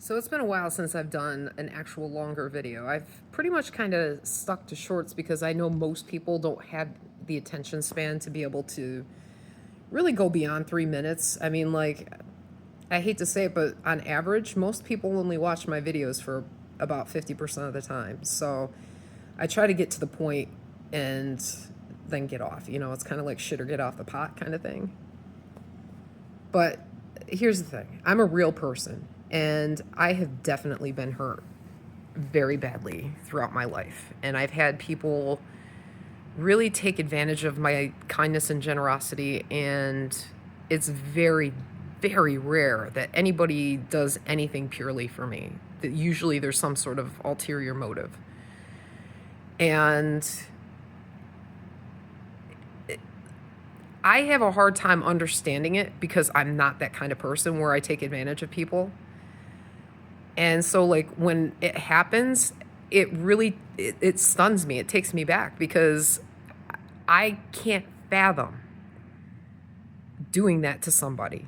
So it's been a while since I've done an actual longer video. I've pretty much kind of stuck to shorts because I know most people don't have the attention span to be able to really go beyond 3 minutes. I mean, like, I hate to say it, but on average, most people only watch my videos for about 50% of the time. So I try to get to the point and then get off. You know, it's kind of like shit or get off the pot kind of thing. But here's the thing, I'm a real person, and I have definitely been hurt very badly throughout my life. And I've had people really take advantage of my kindness and generosity, and it's very, very rare that anybody does anything purely for me. That usually there's some sort of ulterior motive. And I have a hard time understanding it because I'm not that kind of person where I take advantage of people. And so, like, when it happens, it stuns me. It takes me back because I can't fathom doing that to somebody.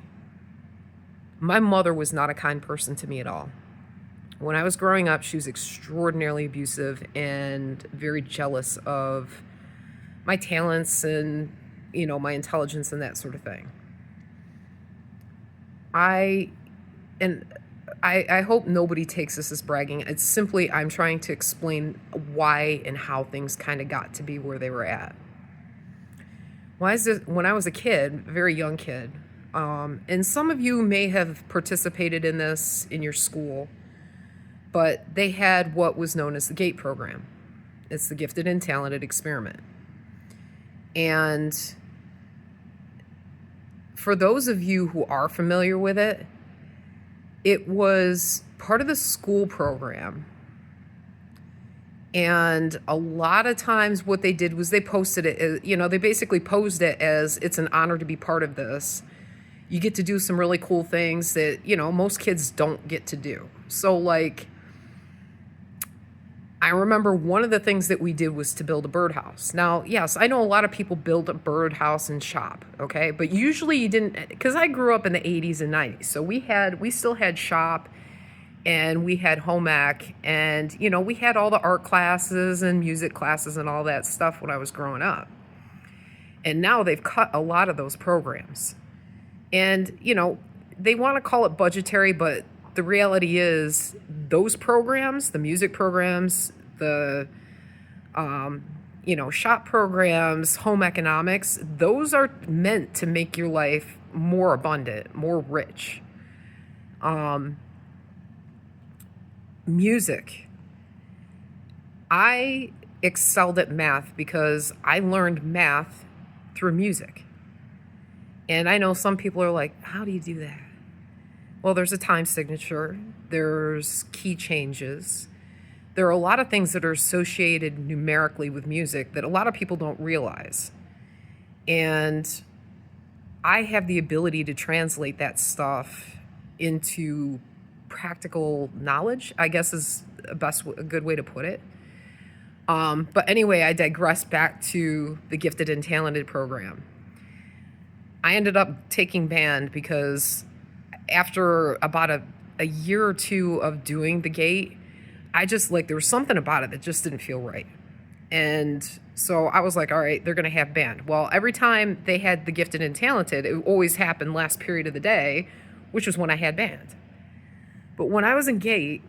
My mother was not a kind person to me at all. When I was growing up, she was extraordinarily abusive and very jealous of my talents and, you know, my intelligence and that sort of thing. I hope nobody takes this as bragging. It's simply I'm trying to explain why and how things kind of got to be where they were at. When I was a kid, a very young kid, and some of you may have participated in this in your school, but they had what was known as the GATE program. It's the Gifted and Talented Experiment. And for those of you who are familiar with it, it was part of the school program. And a lot of times what they did was they posted it, you know, they basically posed it as it's an honor to be part of this. You get to do some really cool things that, you know, most kids don't get to do. So, like, I remember one of the things that we did was to build a birdhouse. Now, yes, I know a lot of people build a birdhouse and shop, okay? But usually you didn't, because I grew up in the 80s and 90s. So we still had shop and we had home ec, and, you know, we had all the art classes and music classes and all that stuff when I was growing up. And now they've cut a lot of those programs. And, you know, they want to call it budgetary, but the reality is those programs, the music programs, the, you know, shop programs, home economics, those are meant to make your life more abundant, more rich. Music. I excelled at math because I learned math through music. And I know some people are like, how do you do that? Well, there's a time signature, there's key changes. There are a lot of things that are associated numerically with music that a lot of people don't realize. And I have the ability to translate that stuff into practical knowledge, I guess is a good way to put it. But anyway, I digress back to the Gifted and Talented program. I ended up taking band because after about a year or two of doing the GATE, I just, like, there was something about it that just didn't feel right. And so I was like, all right, they're going to have band. Well, every time they had the Gifted and Talented, it always happened last period of the day, which was when I had band. But when I was in GATE,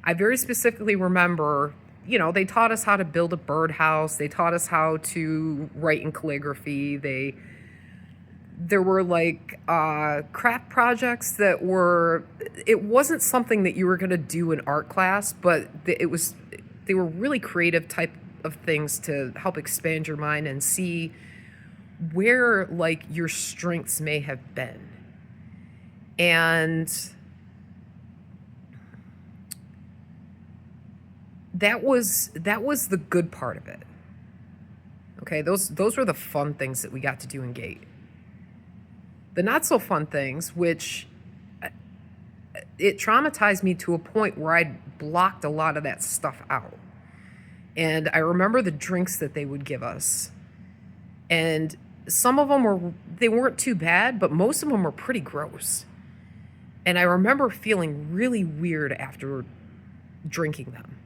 I very specifically remember, you know, they taught us how to build a birdhouse. They taught us how to write in calligraphy. There were, like, craft projects that it wasn't something that you were going to do in art class, but they were really creative type of things to help expand your mind and see where, like, your strengths may have been. And that was the good part of it. Okay, those were the fun things that we got to do in GATE. The not so fun things, which it traumatized me to a point where I blocked a lot of that stuff out. And I remember the drinks that they would give us. And some of them they weren't too bad, but most of them were pretty gross. And I remember feeling really weird after drinking them.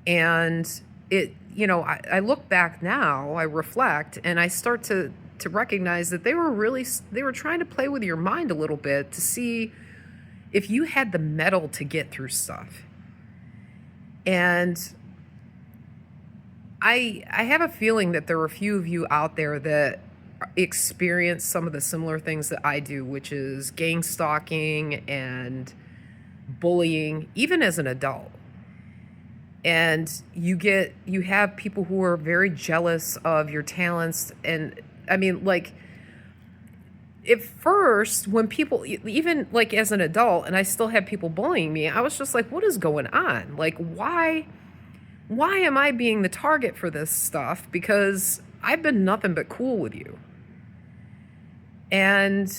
And I look back now, I reflect, and I start to recognize that they were trying to play with your mind a little bit to see if you had the mettle to get through stuff. And I have a feeling that there are a few of you out there that experience some of the similar things that I do, which is gang stalking and bullying, even as an adult. And you have people who are very jealous of your talents. And I mean, like, at first, when people, even like as an adult, and I still had people bullying me, I was just like, what is going on? Like, why am I being the target for this stuff? Because I've been nothing but cool with you. And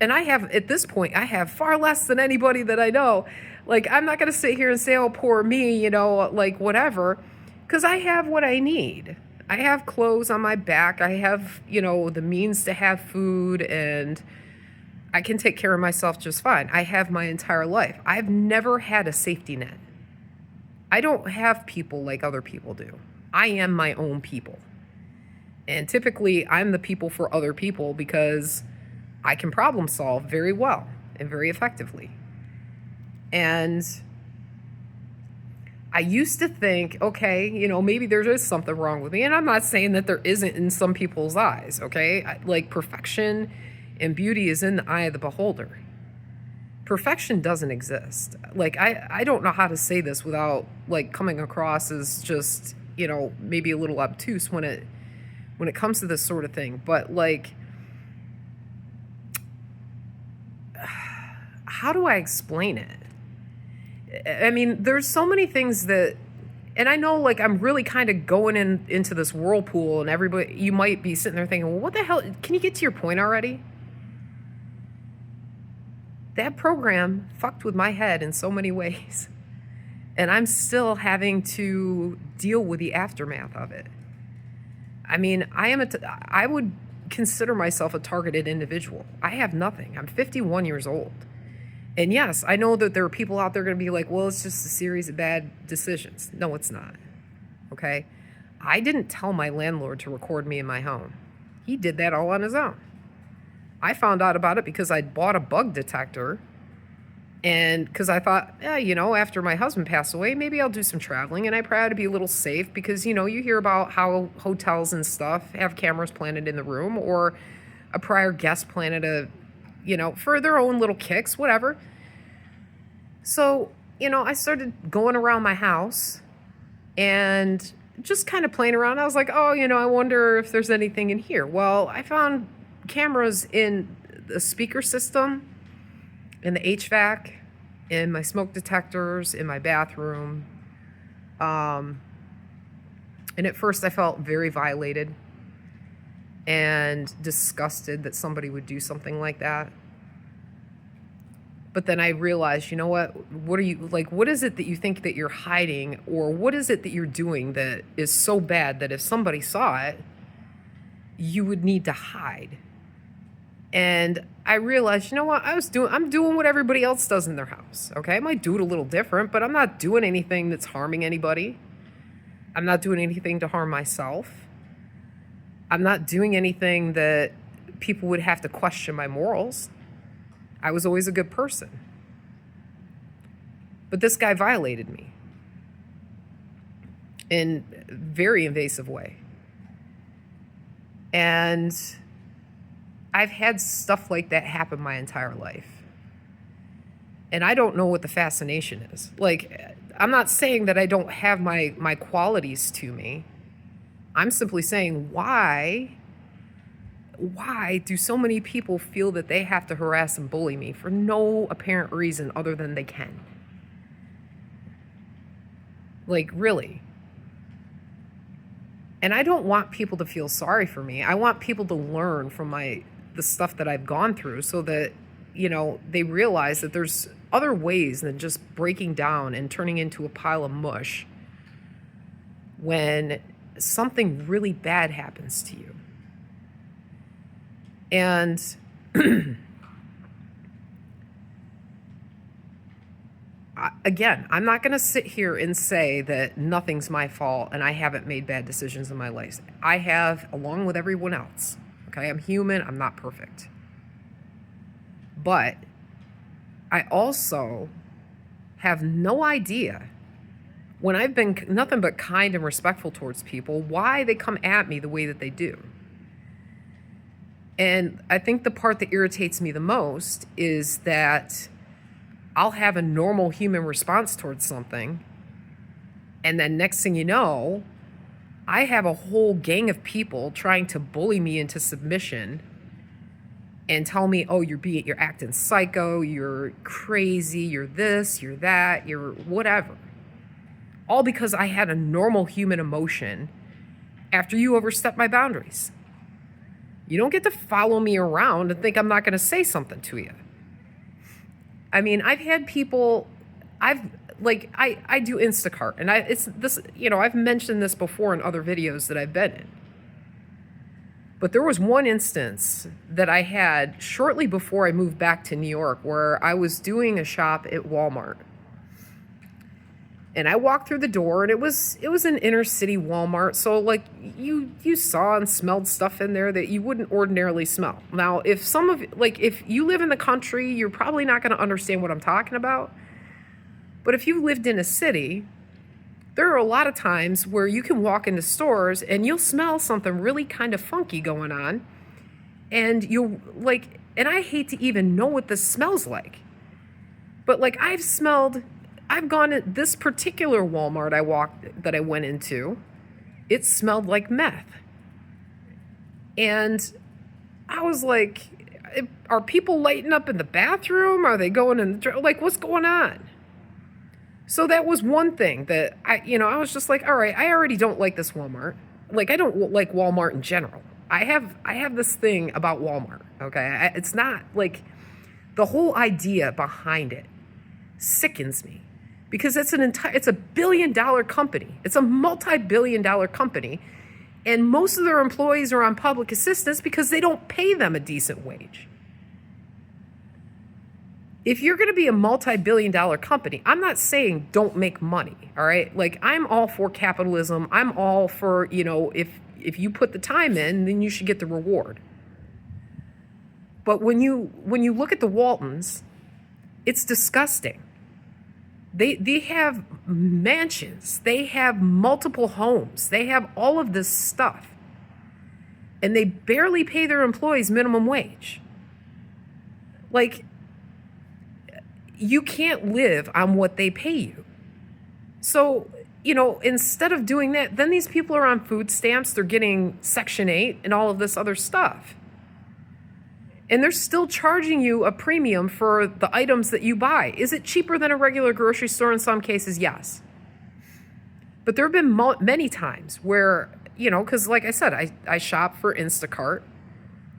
I have, at this point, I have far less than anybody that I know. Like, I'm not going to sit here and say, oh, poor me, like whatever, because I have what I need. I have clothes on my back. I have, the means to have food, and I can take care of myself just fine. I have my entire life. I've never had a safety net. I don't have people like other people do. I am my own people. And typically, I'm the people for other people because I can problem solve very well and very effectively. And I used to think, okay, maybe there is something wrong with me. And I'm not saying that there isn't in some people's eyes, okay? Like, perfection and beauty is in the eye of the beholder. Perfection doesn't exist. Like, I don't know how to say this without, like, coming across as just, maybe a little obtuse when it comes to this sort of thing. But, like, how do I explain it? I mean, there's so many things that, and I know, like, I'm really kind of going into this whirlpool, and everybody, you might be sitting there thinking, well, what the hell? Can you get to your point already? That program fucked with my head in so many ways, and I'm still having to deal with the aftermath of it. I mean, I would consider myself a targeted individual. I have nothing. I'm 51 years old. And yes, I know that there are people out there going to be like, well, it's just a series of bad decisions. No, it's not. Okay? I didn't tell my landlord to record me in my home. He did that all on his own. I found out about it because I'd bought a bug detector, and because I thought, after my husband passed away, maybe I'll do some traveling, and I probably ought to be a little safe because, you hear about how hotels and stuff have cameras planted in the room, or a prior guest planted for their own little kicks, whatever. So, I started going around my house and just kind of playing around. I was like, oh, I wonder if there's anything in here. Well, I found cameras in the speaker system, in the HVAC, in my smoke detectors, in my bathroom. And at first I felt very violated and disgusted that somebody would do something like that. But then I realized, what is it that you think that you're hiding, or what is it that you're doing that is so bad that if somebody saw it, you would need to hide? And I realized, I'm doing what everybody else does in their house, okay? I might do it a little different, but I'm not doing anything that's harming anybody. I'm not doing anything to harm myself. I'm not doing anything that people would have to question my morals. I was always a good person. But this guy violated me in a very invasive way. And I've had stuff like that happen my entire life. And I don't know what the fascination is. Like, I'm not saying that I don't have my qualities to me. I'm simply saying, why do so many people feel that they have to harass and bully me for no apparent reason other than they can? Like, really? And I don't want people to feel sorry for me. I want people to learn from the stuff that I've gone through so that, they realize that there's other ways than just breaking down and turning into a pile of mush when something really bad happens to you. And Again, I'm not going to sit here and say that nothing's my fault and I haven't made bad decisions in my life. I have, along with everyone else. Okay, I'm human, I'm not perfect. But I also have no idea, when I've been nothing but kind and respectful towards people, why they come at me the way that they do. And I think the part that irritates me the most is that I'll have a normal human response towards something, and then next thing you know, I have a whole gang of people trying to bully me into submission and tell me, oh, you're acting psycho, you're crazy, you're this, you're that, you're whatever. All because I had a normal human emotion after you overstepped my boundaries. You don't get to follow me around and think I'm not going to say something to you. I mean, I've had people, I do Instacart, and I've mentioned this before in other videos that I've been in. But there was one instance that I had shortly before I moved back to New York where I was doing a shop at Walmart. And I walked through the door, and it was an inner city Walmart. So like you saw and smelled stuff in there that you wouldn't ordinarily smell. Now, if you live in the country, you're probably not going to understand what I'm talking about. But if you lived in a city, there are a lot of times where you can walk into stores and you'll smell something really kind of funky going on. And and I hate to even know what this smells like. But like I've gone to this particular Walmart that I went into, it smelled like meth. And I was like, are people lighting up in the bathroom? Are they going in what's going on? So that was one thing that I was just like, all right, I already don't like this Walmart. Like, I don't like Walmart in general. I have this thing about Walmart, okay? It's not like the whole idea behind it sickens me. Because it's a $1 billion company. It's a multi-billion dollar company. And most of their employees are on public assistance because they don't pay them a decent wage. If you're going to be a multi-billion dollar company, I'm not saying don't make money, all right? Like, I'm all for capitalism. I'm all for, if you put the time in, then you should get the reward. But when you look at the Waltons, it's disgusting. They have mansions. They have multiple homes. They have all of this stuff. And they barely pay their employees minimum wage. Like, you can't live on what they pay you. So, instead of doing that, then these people are on food stamps. They're getting Section 8 and all of this other stuff. And they're still charging you a premium for the items that you buy. Is it cheaper than a regular grocery store? In some cases, yes. But there have been many times where, because like I said, I shop for Instacart,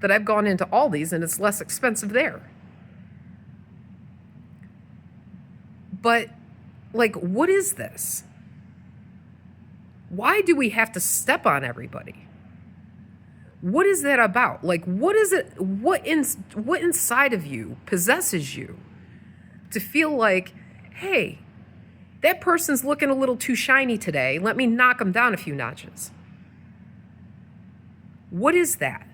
that I've gone into Aldi's and it's less expensive there. But, what is this? Why do we have to step on everybody? What is that about? What is it? What inside of you possesses you to feel like, hey, that person's looking a little too shiny today. Let me knock them down a few notches. What is that?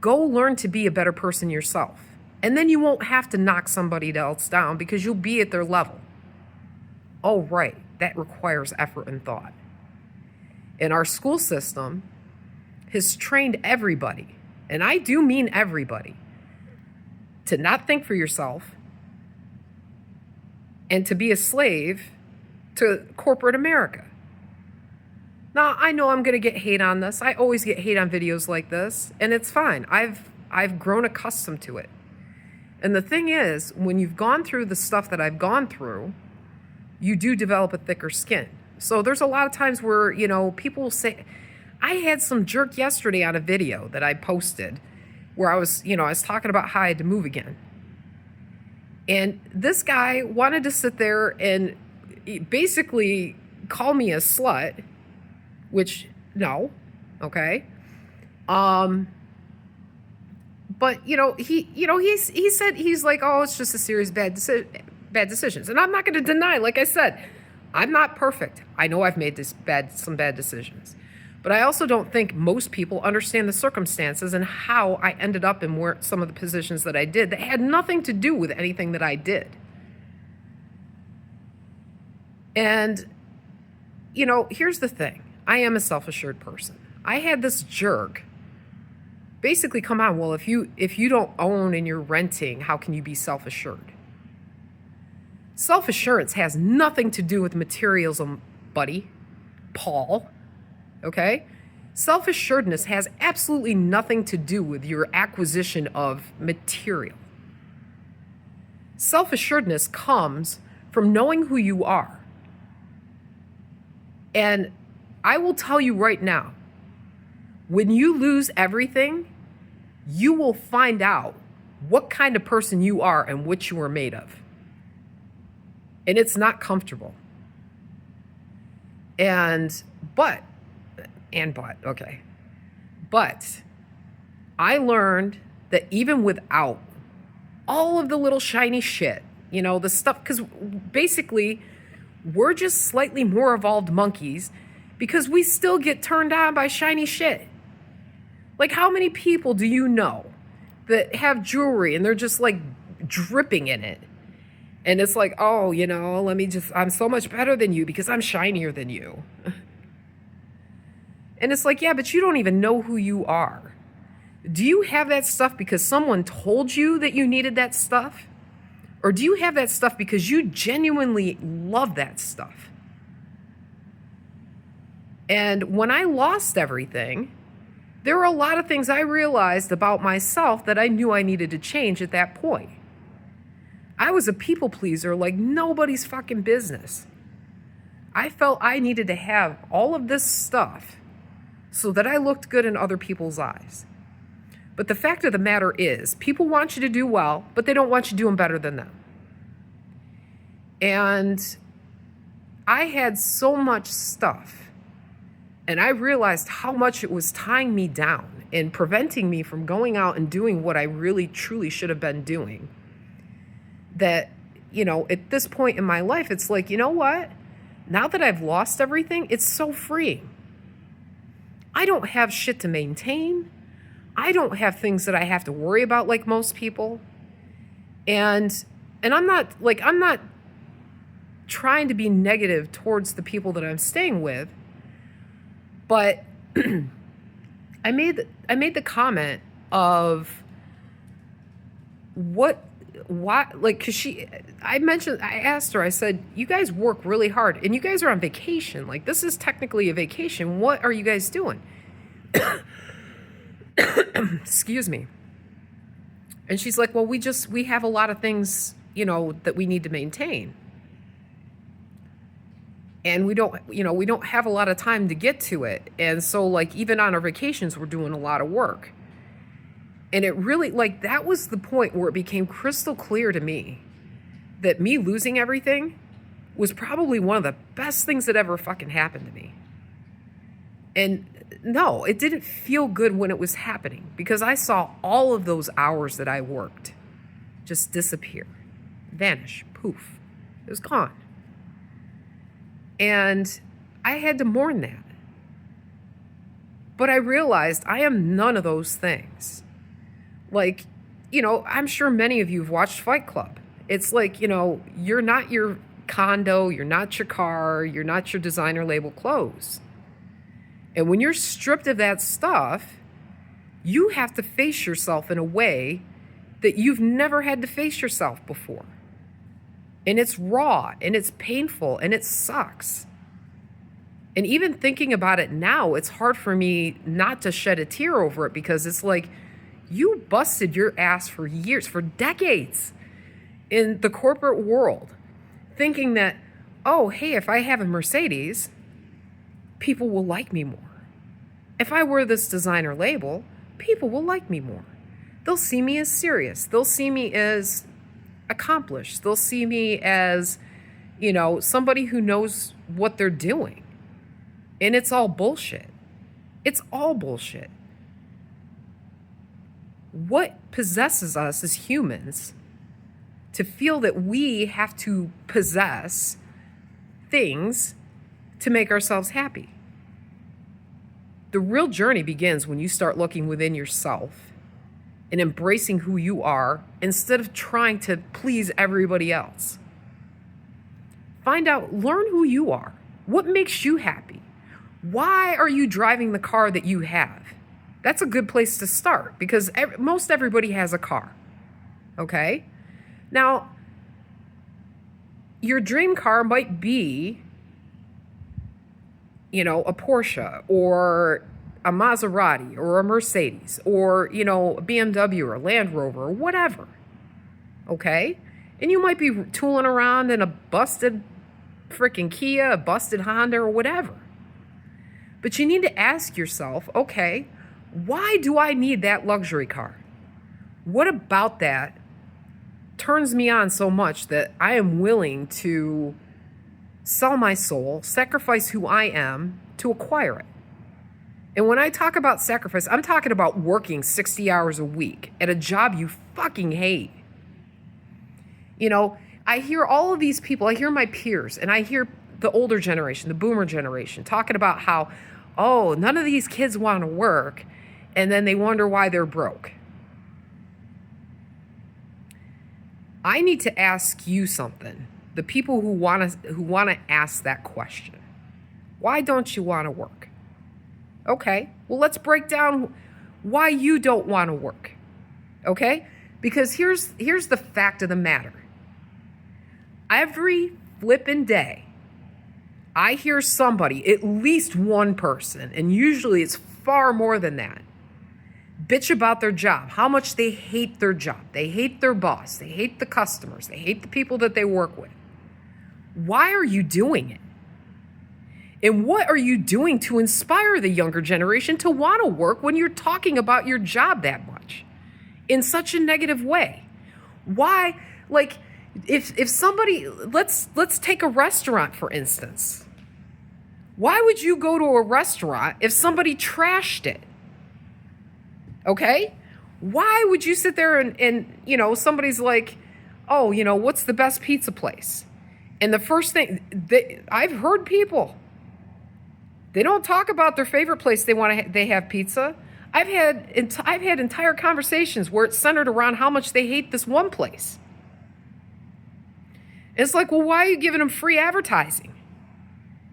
Go learn to be a better person yourself. And then you won't have to knock somebody else down because you'll be at their level. Oh, right. That requires effort and thought. And our school system has trained everybody, and I do mean everybody, to not think for yourself and to be a slave to corporate America. Now, I know I'm going to get hate on this. I always get hate on videos like this, and it's fine. I've grown accustomed to it. And the thing is, when you've gone through the stuff that I've gone through, you do develop a thicker skin. So there's a lot of times where, people say, I had some jerk yesterday on a video that I posted where I was talking about how I had to move again. And this guy wanted to sit there and basically call me a slut, which, no, okay. But, he said, he's like, oh, it's just a series of bad decisions. bad decisions. And I'm not going to deny, like I said, I'm not perfect. I know I've made some bad decisions. But I also don't think most people understand the circumstances and how I ended up in where some of the positions that I did that had nothing to do with anything that I did. And, here's the thing. I am a self-assured person. I had this jerk basically come on, well, if you don't own and you're renting, how can you be self-assured? Self-assurance has nothing to do with materialism, buddy, Paul, okay? Self-assuredness has absolutely nothing to do with your acquisition of material. Self-assuredness comes from knowing who you are. And I will tell you right now, when you lose everything, you will find out what kind of person you are and what you are made of. And it's not comfortable. But I learned that even without all of the little shiny shit, the stuff, because basically we're just slightly more evolved monkeys because we still get turned on by shiny shit. Like, how many people do you know that have jewelry and they're just like dripping in it? And it's like, oh, I'm so much better than you because I'm shinier than you. And it's like, yeah, but you don't even know who you are. Do you have that stuff because someone told you that you needed that stuff? Or do you have that stuff because you genuinely love that stuff? And when I lost everything, there were a lot of things I realized about myself that I knew I needed to change at that point. I was a people pleaser like nobody's fucking business. I felt I needed to have all of this stuff so that I looked good in other people's eyes. But the fact of the matter is, people want you to do well, but they don't want you doing better than them. And I had so much stuff. And I realized how much it was tying me down and preventing me from going out and doing what I really, truly should have been doing. That, at this point in my life, it's like, you know what? Now that I've lost everything, it's so freeing. I don't have shit to maintain. I don't have things that I have to worry about like most people. And I'm not trying to be negative towards the people that I'm staying with. But I made the comment of why, like, because I asked her, I said, you guys work really hard and you guys are on vacation. Like, this is technically a vacation. What are you guys doing? Excuse me. And she's like, well, we have a lot of things, that we need to maintain. And we don't have a lot of time to get to it. And so, like, even on our vacations, we're doing a lot of work. And it really, that was the point where it became crystal clear to me that me losing everything was probably one of the best things that ever fucking happened to me. And no, it didn't feel good when it was happening because I saw all of those hours that I worked just disappear, vanish, poof. It was gone. And I had to mourn that. But I realized I am none of those things. Like, I'm sure many of you have watched Fight Club. It's like, you're not your condo, you're not your car, you're not your designer label clothes. And when you're stripped of that stuff, you have to face yourself in a way that you've never had to face yourself before. And it's raw, and it's painful, and it sucks. And even thinking about it now, it's hard for me not to shed a tear over it because it's like, you busted your ass for years, for decades in the corporate world, thinking that, oh, hey, if I have a Mercedes, people will like me more. If I wear this designer label, people will like me more. They'll see me as serious. They'll see me as accomplished. They'll see me as, somebody who knows what they're doing. And it's all bullshit. It's all bullshit. What possesses us as humans to feel that we have to possess things to make ourselves happy. The real journey begins when you start looking within yourself and embracing who you are instead of trying to please everybody else. Find out, learn who you are. What makes you happy? Why are you driving the car that you have? That's a good place to start because most everybody has a car. Okay? Now, your dream car might be, a Porsche or a Maserati or a Mercedes or, a BMW or a Land Rover or whatever. Okay? And you might be tooling around in a busted freaking Kia, a busted Honda or whatever. But you need to ask yourself, okay, why do I need that luxury car? What about that turns me on so much that I am willing to sell my soul, sacrifice who I am to acquire it? And when I talk about sacrifice, I'm talking about working 60 hours a week at a job you fucking hate. I hear all of these people, I hear my peers, and I hear the older generation, the boomer generation, talking about how, none of these kids want to work, and then they wonder why they're broke. I need to ask you something. The people who want to ask that question. Why don't you want to work? Okay, well, let's break down why you don't want to work. Okay? Because here's the fact of the matter. Every flippin' day, I hear somebody, at least one person, and usually it's far more than that, bitch about their job, how much they hate their job. They hate their boss. They hate the customers. They hate the people that they work with. Why are you doing it? And what are you doing to inspire the younger generation to want to work when you're talking about your job that much in such a negative way? Why? Like, if somebody, let's take a restaurant, for instance. Why would you go to a restaurant if somebody trashed it? Okay? Why would you sit there and somebody's like, what's the best pizza place? And the first thing, I've heard people, they don't talk about their favorite place they have pizza. I've had entire conversations where it's centered around how much they hate this one place. It's like, well, why are you giving them free advertising?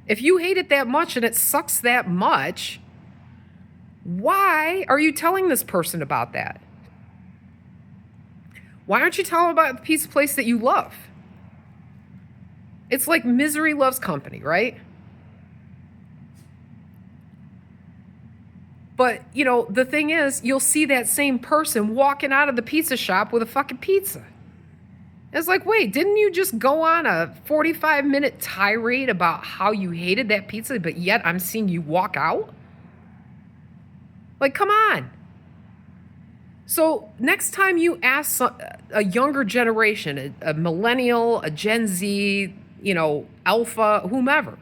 If you hate it that much and it sucks that much, why are you telling this person about that? Why aren't you telling them about the pizza place that you love? It's like misery loves company, right? But, the thing is, you'll see that same person walking out of the pizza shop with a fucking pizza. It's like, wait, didn't you just go on a 45-minute tirade about how you hated that pizza, but yet I'm seeing you walk out? Like, come on. So next time you ask a younger generation, a millennial, a Gen Z, alpha, whomever,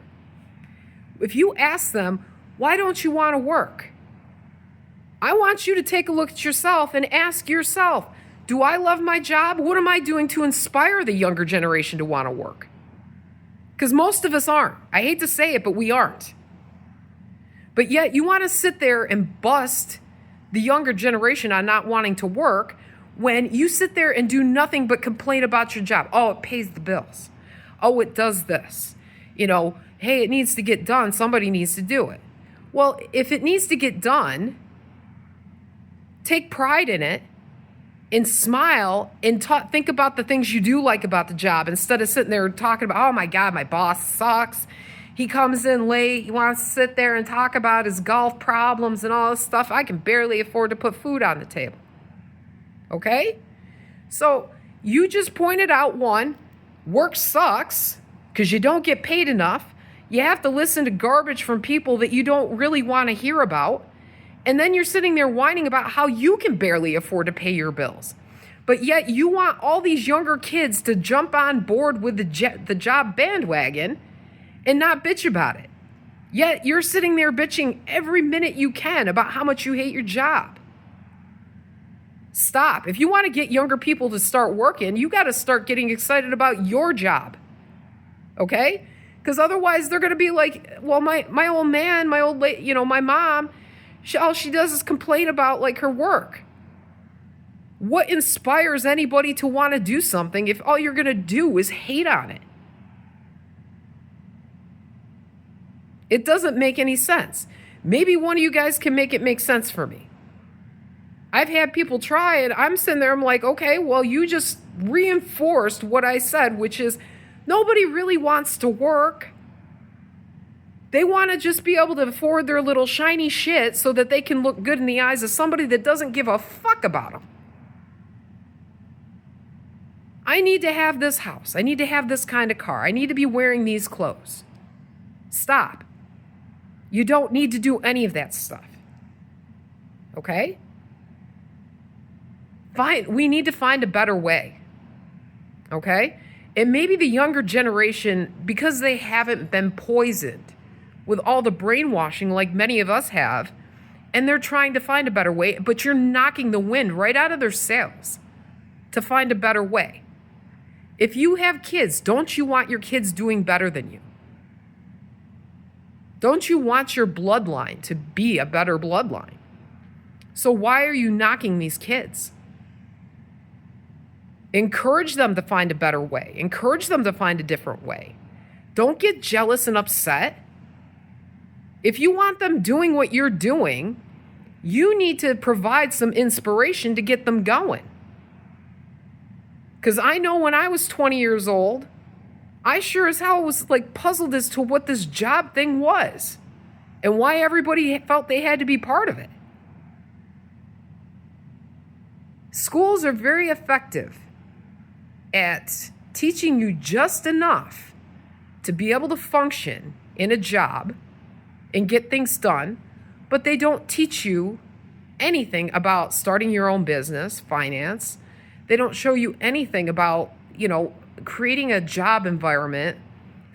if you ask them, why don't you want to work? I want you to take a look at yourself and ask yourself, do I love my job? What am I doing to inspire the younger generation to want to work? Because most of us aren't. I hate to say it, but we aren't. But yet you want to sit there and bust the younger generation on not wanting to work when you sit there and do nothing but complain about your job. Oh, it pays the bills. Oh, it does this. Hey, it needs to get done. Somebody needs to do it. Well, if it needs to get done, take pride in it and smile and think about the things you do like about the job instead of sitting there talking about, oh my God, my boss sucks. He comes in late. He wants to sit there and talk about his golf problems and all this stuff. I can barely afford to put food on the table. Okay? So you just pointed out one, work sucks because you don't get paid enough. You have to listen to garbage from people that you don't really want to hear about. And then you're sitting there whining about how you can barely afford to pay your bills. But yet you want all these younger kids to jump on board with the job bandwagon and not bitch about it. Yet you're sitting there bitching every minute you can about how much you hate your job. Stop. If you want to get younger people to start working, you got to start getting excited about your job. Okay? Because otherwise they're going to be like, well, my old man, my old lady, my mom, all she does is complain about like her work. What inspires anybody to want to do something if all you're going to do is hate on it? It doesn't make any sense. Maybe one of you guys can make it make sense for me. I've had people try it. I'm sitting there, I'm like, okay, well, you just reinforced what I said, which is nobody really wants to work. They want to just be able to afford their little shiny shit so that they can look good in the eyes of somebody that doesn't give a fuck about them. I need to have this house. I need to have this kind of car. I need to be wearing these clothes. Stop. You don't need to do any of that stuff. Okay? We need to find a better way. Okay? And maybe the younger generation, because they haven't been poisoned with all the brainwashing like many of us have, and they're trying to find a better way, but you're knocking the wind right out of their sails to find a better way. If you have kids, don't you want your kids doing better than you? Don't you want your bloodline to be a better bloodline? So why are you knocking these kids? Encourage them to find a better way. Encourage them to find a different way. Don't get jealous and upset. If you want them doing what you're doing, you need to provide some inspiration to get them going. Because I know when I was 20 years old, I sure as hell was like puzzled as to what this job thing was and why everybody felt they had to be part of it. Schools are very effective at teaching you just enough to be able to function in a job and get things done, but they don't teach you anything about starting your own business, finance. They don't show you anything about, creating a job environment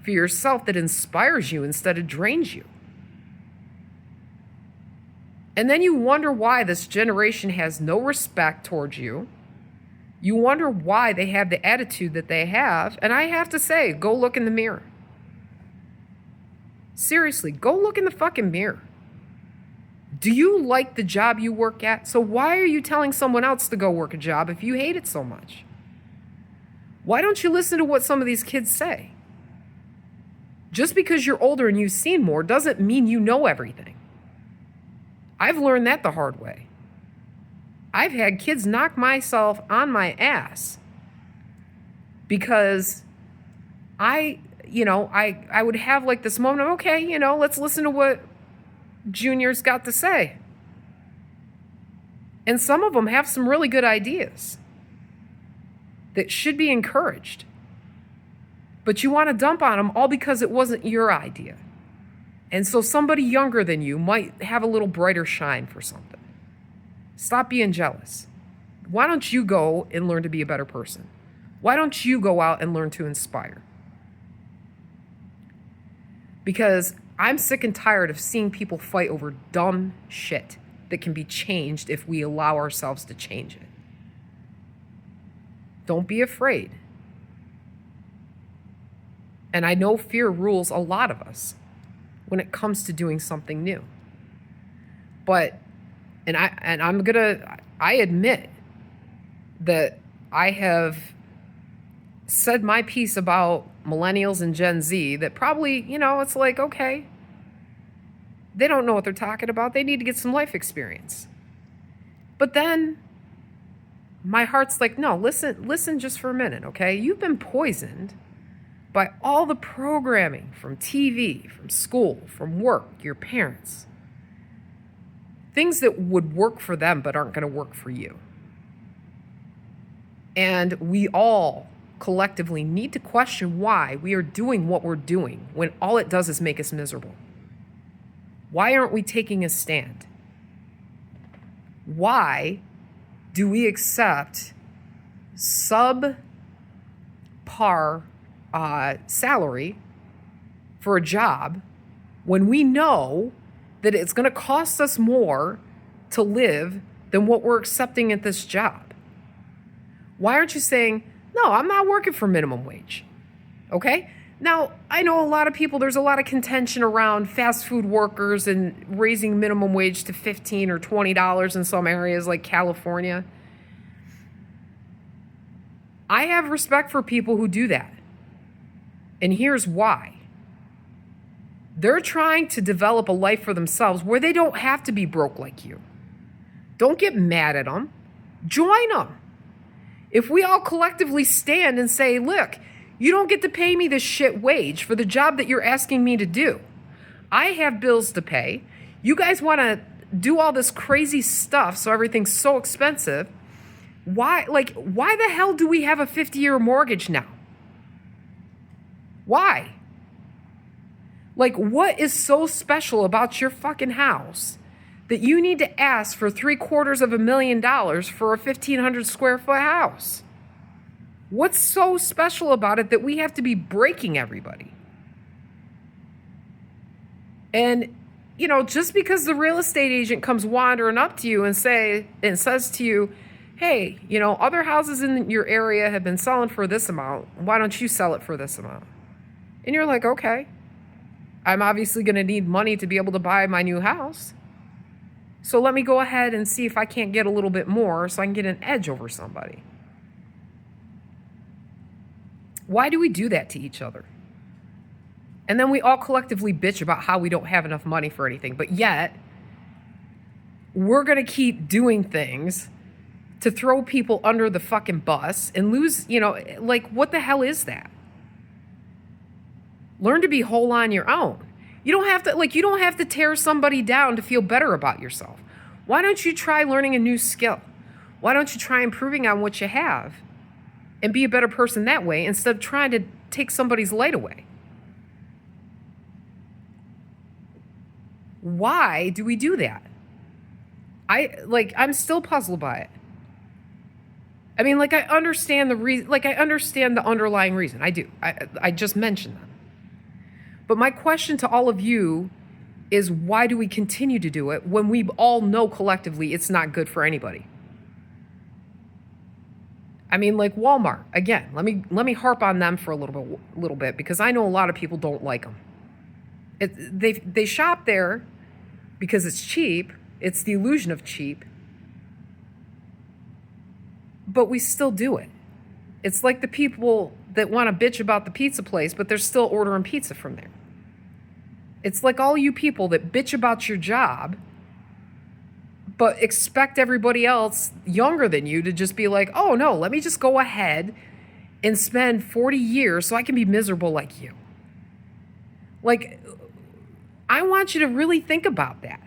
for yourself that inspires you instead of drains you. And then you wonder why this generation has no respect towards you. You wonder why they have the attitude that they have. And I have to say, go look in the mirror. Seriously, go look in the fucking mirror. Do you like the job you work at? So why are you telling someone else to go work a job if you hate it so much? Why don't you listen to what some of these kids say? Just because you're older and you've seen more doesn't mean you know everything. I've learned that the hard way. I've had kids knock myself on my ass because I would have like this moment of, okay, let's listen to what Junior's got to say. And some of them have some really good ideas that should be encouraged. But you want to dump on them all because it wasn't your idea. And so somebody younger than you might have a little brighter shine for something. Stop being jealous. Why don't you go and learn to be a better person? Why don't you go out and learn to inspire? Because I'm sick and tired of seeing people fight over dumb shit that can be changed if we allow ourselves to change it. Don't be afraid. And I know fear rules a lot of us when it comes to doing something new. But I admit that I have said my piece about millennials and Gen Z that probably, it's like, okay, they don't know what they're talking about. They need to get some life experience. But then my heart's like, no, listen just for a minute, okay? You've been poisoned by all the programming from TV, from school, from work, your parents. Things that would work for them but aren't going to work for you. And we all collectively need to question why we are doing what we're doing when all it does is make us miserable. Why aren't we taking a stand? Why do we accept subpar salary for a job when we know that it's going to cost us more to live than what we're accepting at this job? Why aren't you saying, no, I'm not working for minimum wage? Okay? Now, I know a lot of people, there's a lot of contention around fast food workers and raising minimum wage to $15 or $20 in some areas like California. I have respect for people who do that. And here's why. They're trying to develop a life for themselves where they don't have to be broke like you. Don't get mad at them. Join them. If we all collectively stand and say, look, you don't get to pay me this shit wage for the job that you're asking me to do. I have bills to pay. You guys want to do all this crazy stuff so everything's so expensive. Why the hell do we have a 50-year mortgage now? Why? Like, what is so special about your fucking house that you need to ask for $750,000 for a 1,500 square foot house? What's so special about it that we have to be breaking everybody? And, you know, just because the real estate agent comes wandering up to you and says to you, hey, you know, other houses in your area have been selling for this amount. Why don't you sell it for this amount? And you're like, okay, I'm obviously going to need money to be able to buy my new house. So let me go ahead and see if I can't get a little bit more so I can get an edge over somebody. Why do we do that to each other? And then we all collectively bitch about how we don't have enough money for anything. But yet, we're going to keep doing things to throw people under the fucking bus and lose, you know, like, what the hell is that? Learn to be whole on your own. You don't have to tear somebody down to feel better about yourself. Why don't you try learning a new skill? Why don't you try improving on what you have and be a better person that way instead of trying to take somebody's light away? Why do we do that? I'm still puzzled by it. I mean, like, I understand the reason, like, I understand the underlying reason. I do. I just mentioned that. But my question to all of you is, why do we continue to do it when we all know collectively it's not good for anybody? I mean, like Walmart, again, let me harp on them for a little bit because I know a lot of people don't like them. They shop there because it's cheap. It's the illusion of cheap. But we still do it. It's like the people that want to bitch about the pizza place, but they're still ordering pizza from there. It's like all you people that bitch about your job, but expect everybody else younger than you to just be like, oh no, let me just go ahead and spend 40 years so I can be miserable like you. Like, I want you to really think about that.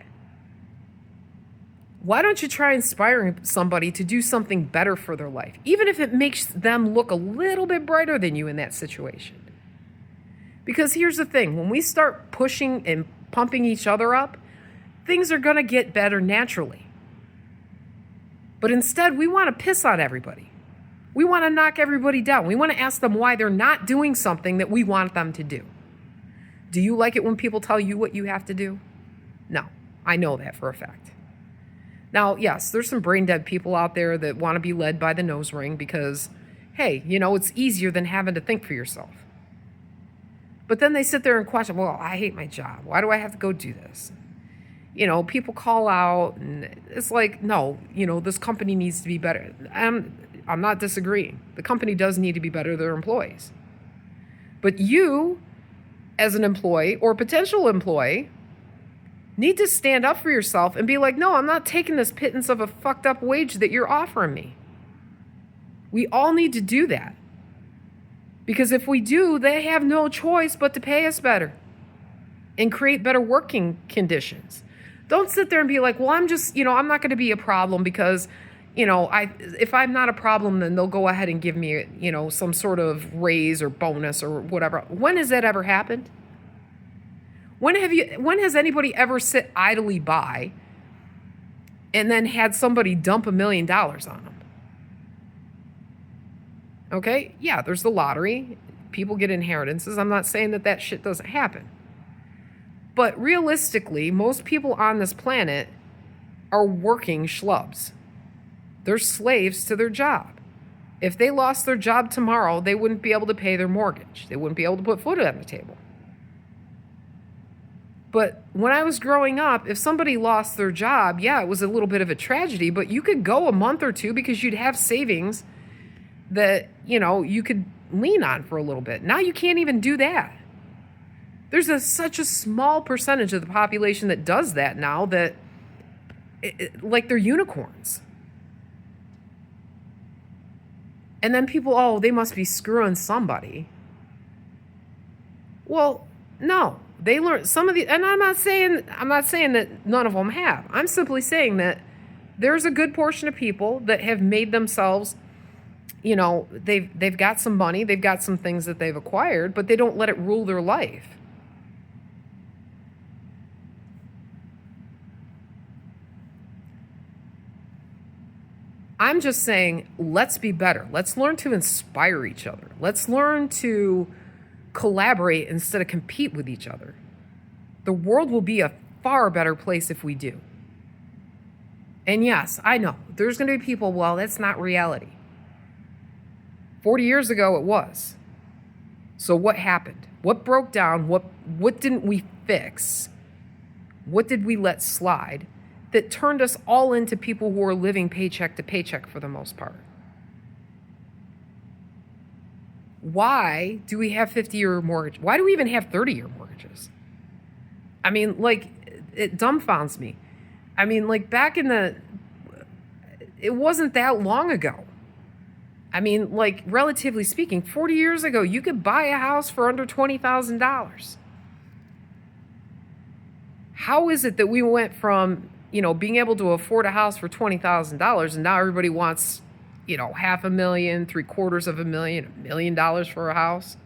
Why don't you try inspiring somebody to do something better for their life, even if it makes them look a little bit brighter than you in that situation? Because here's the thing, when we start pushing and pumping each other up, things are going to get better naturally. But instead, we want to piss on everybody. We want to knock everybody down. We want to ask them why they're not doing something that we want them to do. Do you like it when people tell you what you have to do? No, I know that for a fact. Now, yes, there's some brain dead people out there that want to be led by the nose ring because, hey, you know, it's easier than having to think for yourself. But then they sit there and question, well, I hate my job. Why do I have to go do this? You know, people call out and it's like, no, you know, this company needs to be better. I'm not disagreeing. The company does need to be better to their employees. But you, as an employee or potential employee, need to stand up for yourself and be like, no, I'm not taking this pittance of a fucked up wage that you're offering me. We all need to do that. Because if we do, they have no choice but to pay us better and create better working conditions. Don't sit there and be like, well, I'm not going to be a problem because, you know, if I'm not a problem, then they'll go ahead and give me, you know, some sort of raise or bonus or whatever. When has that ever happened? When has anybody ever sit idly by and then had somebody dump $1 million on them? Okay, yeah, there's the lottery. People get inheritances. I'm not saying that shit doesn't happen. But realistically, most people on this planet are working schlubs. They're slaves to their job. If they lost their job tomorrow, they wouldn't be able to pay their mortgage. They wouldn't be able to put food on the table. But when I was growing up, if somebody lost their job, yeah, it was a little bit of a tragedy, but you could go a month or two because you'd have savings that, you could lean on for a little bit. Now you can't even do that. There's such a small percentage of the population that does that now that, like, they're unicorns. And then people, they must be screwing somebody. Well, no. They learn some of the, and I'm not saying that none of them have. I'm simply saying that there's a good portion of people that have made themselves, they've got some money, they've got some things that they've acquired, but they don't let it rule their life. I'm just saying, let's be better. Let's learn to inspire each other. Let's learn to collaborate instead of compete with each other. The world will be a far better place if we do. And yes, I know, there's going to be people, well, that's not reality. 40 years ago, it was. So what happened? What broke down? What didn't we fix? What did we let slide that turned us all into people who are living paycheck to paycheck for the most part? Why do we have 50-year mortgage? Why do we even have 30-year mortgages? I mean, like, it dumbfounds me. I mean, like, back in it wasn't that long ago. I mean, like, relatively speaking, 40 years ago, you could buy a house for under $20,000. How is it that we went from, being able to afford a house for $20,000 and now everybody wants, $500,000, $750,000, $1 million for a house?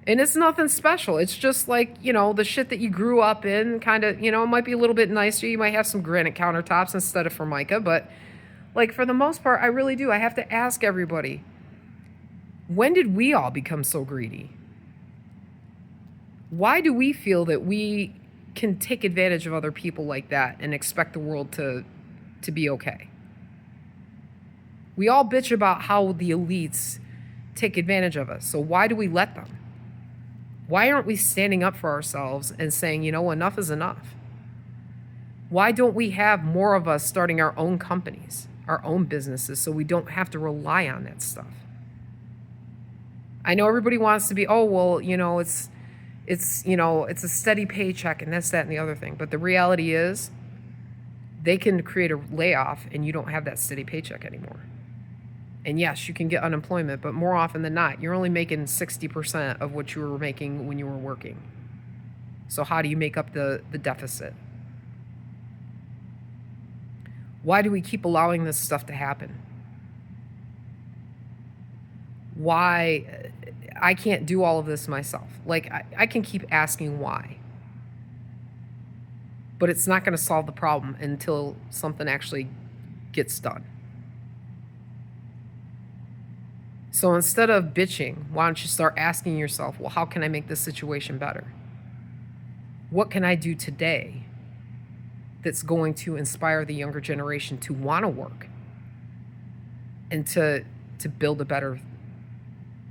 And it's nothing special. It's just like, the shit that you grew up in, kind of, it might be a little bit nicer. You might have some granite countertops instead of Formica, but like, for the most part, I really do. I have to ask everybody, when did we all become so greedy? Why do we feel that we can take advantage of other people like that and expect the world to be okay? We all bitch about how the elites take advantage of us. So why do we let them? Why aren't we standing up for ourselves and saying, enough is enough? Why don't we have more of us starting our own companies, our own businesses, so we don't have to rely on that stuff? I know everybody wants to be, it's a steady paycheck and this, that, and the other thing. But the reality is they can create a layoff and you don't have that steady paycheck anymore. And yes, you can get unemployment, but more often than not, you're only making 60% of what you were making when you were working. So how do you make up the deficit? Why do we keep allowing this stuff to happen? Why? I can't do all of this myself. Like, I can keep asking why. But it's not going to solve the problem until something actually gets done. So instead of bitching, why don't you start asking yourself, well, how can I make this situation better? What can I do today that's going to inspire the younger generation to want to work and to build a better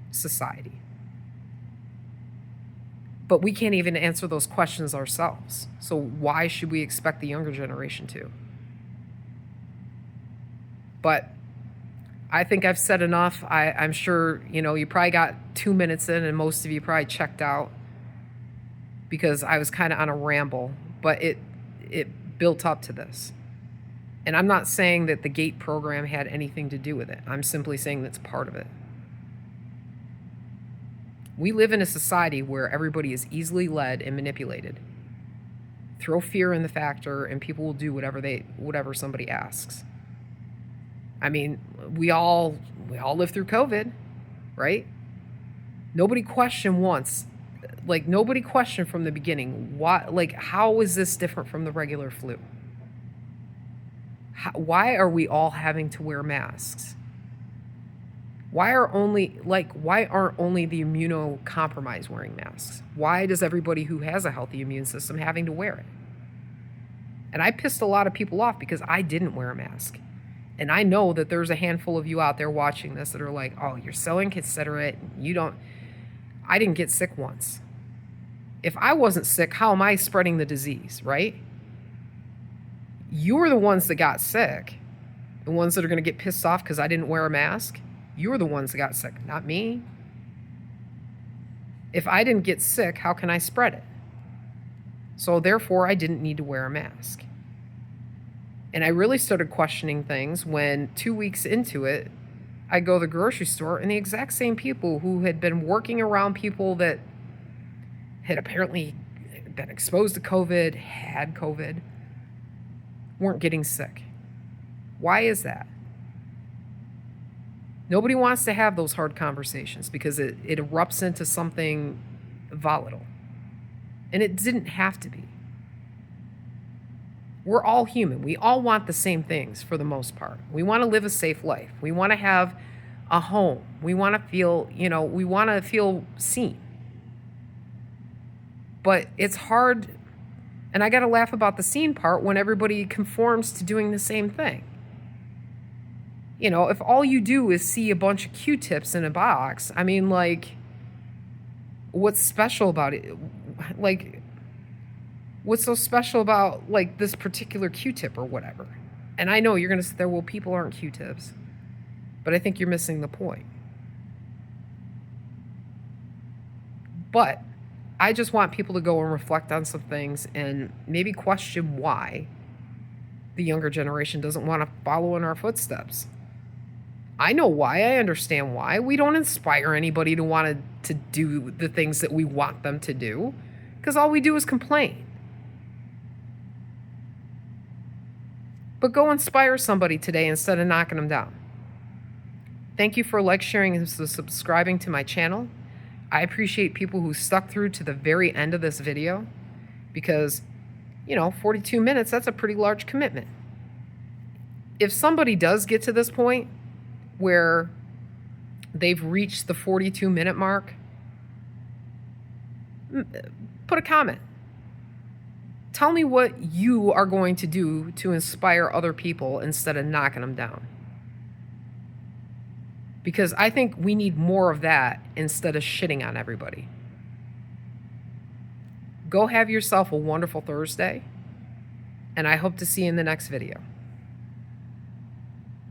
society? But we can't even answer those questions ourselves. So why should we expect the younger generation to? But I think I've said enough. I'm sure, you probably got 2 minutes in and most of you probably checked out because I was kind of on a ramble, but it built up to this. And I'm not saying that the GATE program had anything to do with it. I'm simply saying that's part of it. We live in a society where everybody is easily led and manipulated. Throw fear in the factor and people will do whatever somebody asks. I mean, we all lived through COVID, right? Nobody questioned once. Like, nobody questioned from the beginning, how is this different from the regular flu? Why are we all having to wear masks? Why aren't only the immunocompromised wearing masks? Why does everybody who has a healthy immune system having to wear it? And I pissed a lot of people off because I didn't wear a mask. And I know that there's a handful of you out there watching this that are like, oh, you're so inconsiderate. I didn't get sick once. If I wasn't sick, how am I spreading the disease, right? You're the ones that got sick. The ones that are going to get pissed off because I didn't wear a mask. You're the ones that got sick, not me. If I didn't get sick, how can I spread it? So therefore, I didn't need to wear a mask. And I really started questioning things when 2 weeks into it, I go to the grocery store and the exact same people who had been working around people that had apparently been exposed to COVID, had COVID, weren't getting sick. Why is that? Nobody wants to have those hard conversations because it erupts into something volatile. And it didn't have to be. We're all human. We all want the same things for the most part. We want to live a safe life. We want to have a home. We want to feel, we want to feel seen. But it's hard, and I got to laugh about the seen part when everybody conforms to doing the same thing. If all you do is see a bunch of Q-tips in a box, I mean, like, what's special about it? Like, what's so special about, like, this particular Q-tip or whatever? And I know you're going to sit there, well, people aren't Q-tips. But I think you're missing the point. But I just want people to go and reflect on some things and maybe question why the younger generation doesn't want to follow in our footsteps. I know why. I understand why. We don't inspire anybody to want to do the things that we want them to do because all we do is complain. But go inspire somebody today instead of knocking them down. Thank you for sharing, and subscribing to my channel. I appreciate people who stuck through to the very end of this video because, 42 minutes, that's a pretty large commitment. If somebody does get to this point where they've reached the 42-minute mark, put a comment. Tell me what you are going to do to inspire other people instead of knocking them down. Because I think we need more of that instead of shitting on everybody. Go have yourself a wonderful Thursday, and I hope to see you in the next video.